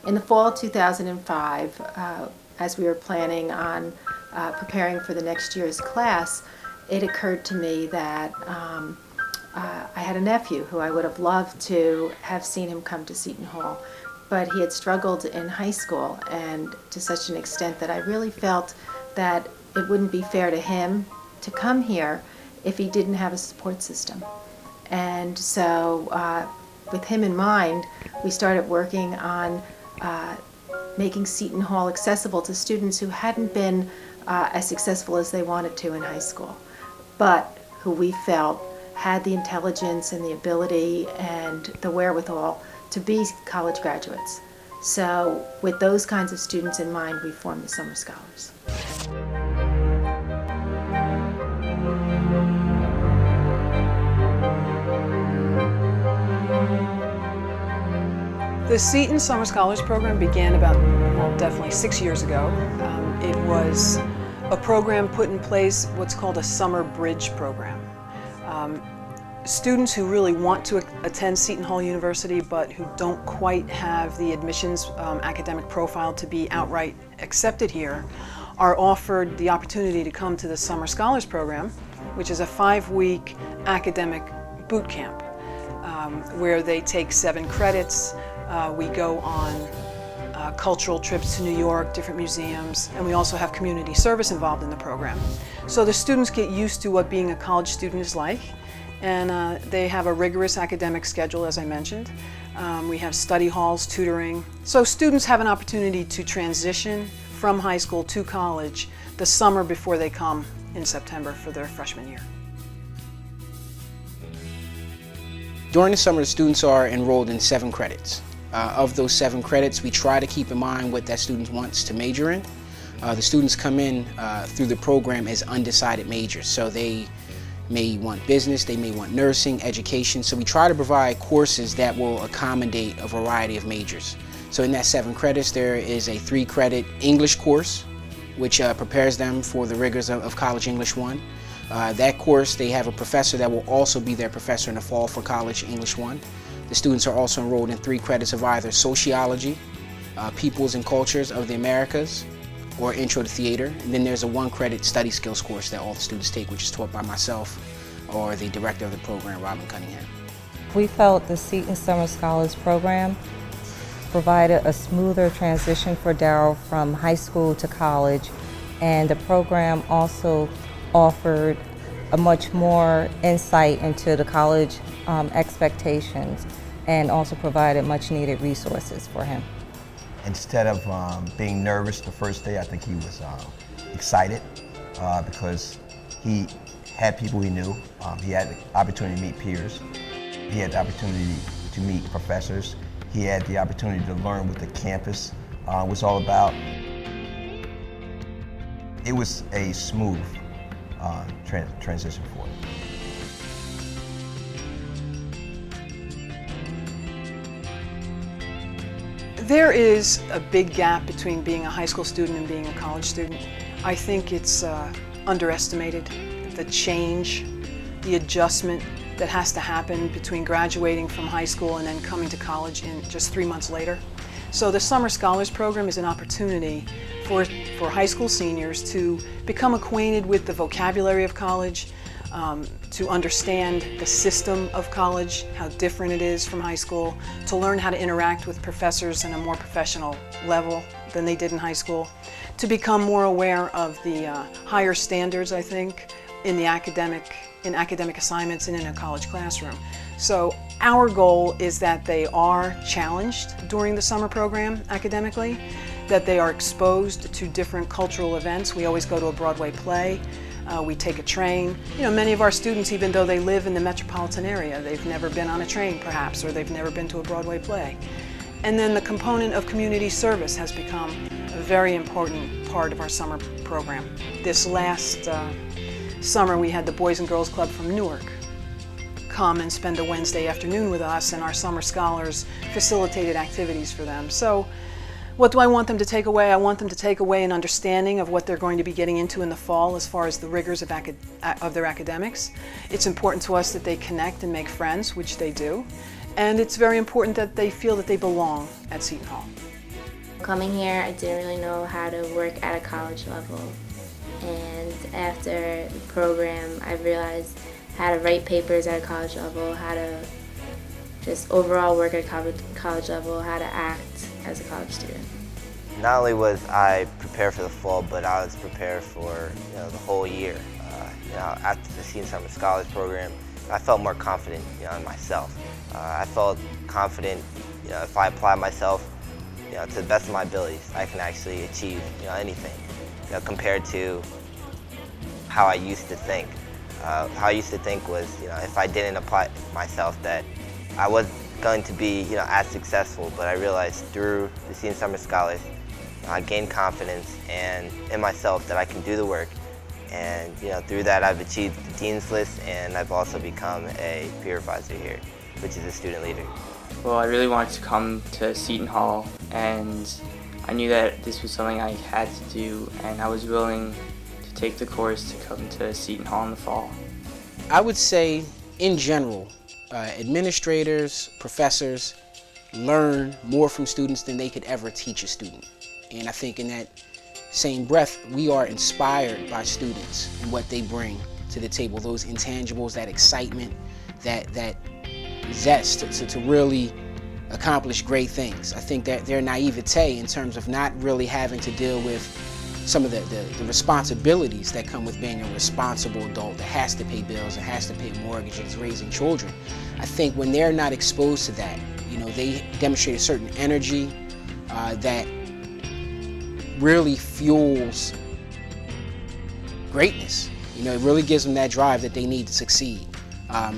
In the fall 2005, as we were planning on preparing for the next year's class, it occurred to me that I had a nephew who I would have loved to have seen him come to Seton Hall, but he had struggled in high school, and to such an extent that I really felt that it wouldn't be fair to him to come here if he didn't have a support system. And so with him in mind, we started working on making Seton Hall accessible to students who hadn't been as successful as they wanted to in high school, but who we felt had the intelligence and the ability and the wherewithal to be college graduates. So with those kinds of students in mind, we formed the Summer Scholars. The Seton Summer Scholars program began about, definitely 6 years ago. It was a program put in place, what's called a summer bridge program. Students who really want to attend Seton Hall University but who don't quite have the admissions academic profile to be outright accepted here are offered the opportunity to come to the Summer Scholars program, which is a 5-week academic boot camp where they take 7 credits. We go on cultural trips to New York, different museums, and we also have community service involved in the program. So the students get used to what being a college student is like, and they have a rigorous academic schedule, as I mentioned. We have study halls, tutoring. So students have an opportunity to transition from high school to college the summer before they come in September for their freshman year. During the summer, the students are enrolled in 7 credits. Of those 7 credits, we try to keep in mind what that student wants to major in. The students come in through the program as undecided majors, so they may want business, they may want nursing, education, so we try to provide courses that will accommodate a variety of majors. So in that 7 credits, there is a 3-credit English course, which prepares them for the rigors of College English 1. That course, they have a professor that will also be their professor in the fall for College English 1. The students are also enrolled in 3 credits of either sociology, peoples and cultures of the Americas, or intro to theater. And then there's a 1-credit study skills course that all the students take, which is taught by myself or the director of the program, Cunningham. We felt the Seton Summer Scholars program provided a smoother transition for Darryl from high school to college, and the program also offered a much more insight into the college expectations, and also provided much needed resources for him. Instead of being nervous the first day, I think he was excited because he had people he knew. He had the opportunity to meet peers. He had the opportunity to meet professors. He had the opportunity to learn what the campus was all about. It was a smooth transition for him. There is a big gap between being a high school student and being a college student. I think it's underestimated, the change, the adjustment that has to happen between graduating from high school and then coming to college in just 3 months later. So the Summer Scholars Program is an opportunity for high school seniors to become acquainted with the vocabulary of college, to understand the system of college, how different it is from high school, to learn how to interact with professors in a more professional level than they did in high school, to become more aware of the higher standards, I think, in academic assignments and in a college classroom. So our goal is that they are challenged during the summer program academically, that they are exposed to different cultural events. We always go to a Broadway play. We take a train. You know, many of our students, even though they live in the metropolitan area, they've never been on a train perhaps, or they've never been to a Broadway play. And then the component of community service has become a very important part of our summer program. This last summer we had the Boys and Girls Club from Newark come and spend a Wednesday afternoon with us, and our summer scholars facilitated activities for them. So what do I want them to take away? I want them to take away an understanding of what they're going to be getting into in the fall as far as the rigors of their academics. It's important to us that they connect and make friends, which they do. And it's very important that they feel that they belong at Seton Hall. Coming here, I didn't really know how to work at a college level. And after the program, I realized how to write papers at a college level, how to just overall work at a college level, how to act as a college student. Not only was I prepared for the fall, but I was prepared for the whole year. After the Seton Summer Scholars program, I felt more confident in myself. I felt confident if I apply myself to the best of my abilities, I can actually achieve anything. Compared to how I used to think. How I used to think was, if I didn't apply myself, that I wasn't going to be, as successful. But I realized through the Seton Summer Scholars, I gained confidence in myself that I can do the work. And through that, I've achieved the Dean's List, and I've also become a peer advisor here, which is a student leader. Well, I really wanted to come to Seton Hall, and I knew that this was something I had to do, and I was willing to take the course to come to Seton Hall in the fall. I would say, in general, administrators, professors learn more from students than they could ever teach a student. And I think in that same breath, we are inspired by students and what they bring to the table, those intangibles, that excitement, that zest to really accomplish great things. I think that their naivete in terms of not really having to deal with some of the responsibilities that come with being a responsible adult that has to pay bills, that has to pay mortgages, raising children. I think when they're not exposed to that, they demonstrate a certain energy that really fuels greatness. It really gives them that drive that they need to succeed.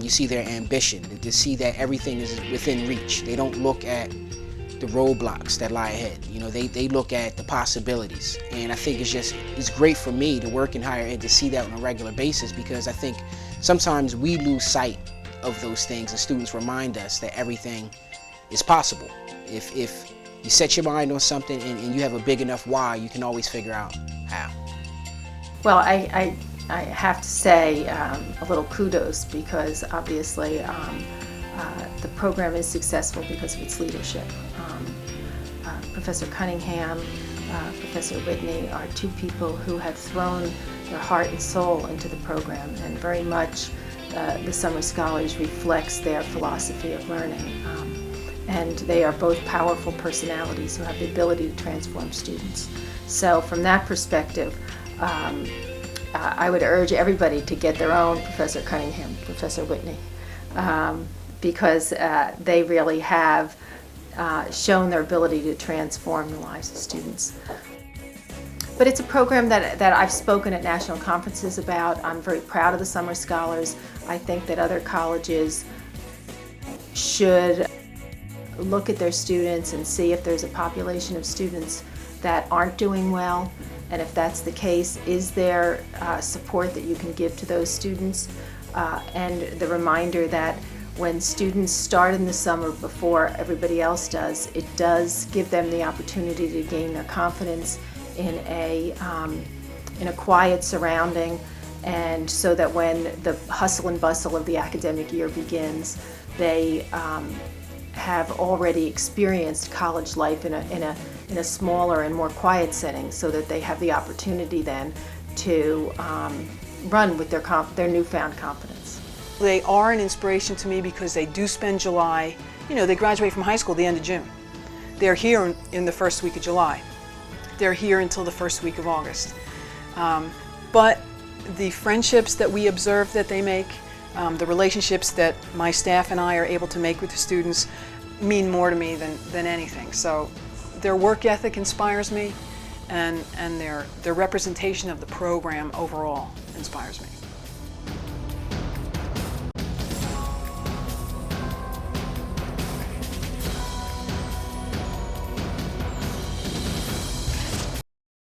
You see their ambition, to see that everything is within reach. They don't look at the roadblocks that lie ahead. They look at the possibilities. And I think it's great for me to work in higher ed to see that on a regular basis, because I think sometimes we lose sight of those things, and students remind us that everything is possible. If you set your mind on something and you have a big enough why, you can always figure out how. Well, I have to say a little kudos, because obviously the program is successful because of its leadership. Professor Cunningham, Professor Whitney are two people who have thrown their heart and soul into the program, and very much the Summer Scholars reflects their philosophy of learning. And they are both powerful personalities who have the ability to transform students. So from that perspective, I would urge everybody to get their own Professor Cunningham, Professor Whitney, because they really have shown their ability to transform the lives of students. But it's a program that I've spoken at national conferences about. I'm very proud of the Summer Scholars. I think that other colleges should look at their students and see if there's a population of students that aren't doing well, and if that's the case, is there support that you can give to those students? And the reminder that when students start in the summer before everybody else does, it does give them the opportunity to gain their confidence in a quiet surrounding, and so that when the hustle and bustle of the academic year begins, they have already experienced college life in a smaller and more quiet setting, so that they have the opportunity then to run with their newfound confidence. They are an inspiration to me because they do spend July, they graduate from high school the end of June. They're here in the first week of July. They're here until the first week of August. But the friendships that we observe that they make, the relationships that my staff and I are able to make with the students mean more to me than anything. So their work ethic inspires me, and their representation of the program overall inspires me.